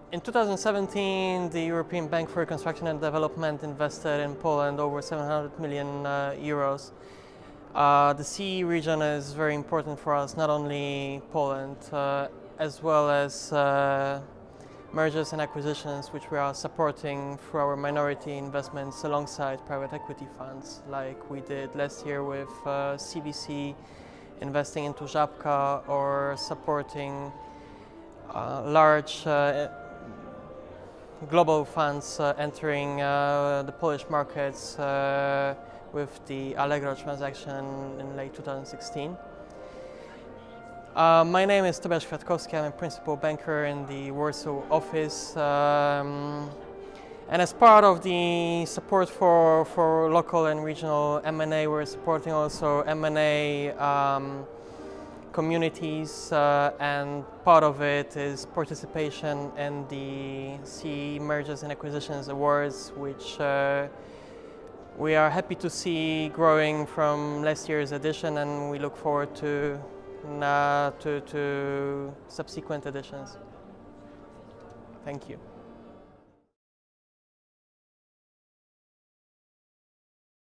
In 2017, the European Bank for Reconstruction and Development invested in Poland over 700 million euros. The CE region is very important for us, not only Poland, as well as mergers and acquisitions, which we are supporting through our minority investments alongside private equity funds, like we did last year with CVC investing into Żabka, or supporting large global funds entering the Polish markets with the Allegro transaction in late 2016. My name is Tobiasz Kwiatkowski. I'm a principal banker in the Warsaw office. And as part of the support for local and regional M&A, we're supporting also M&A communities, and part of it is participation in the CE Mergers and Acquisitions Awards, which we are happy to see growing from last year's edition, and we look forward to subsequent editions. Thank you.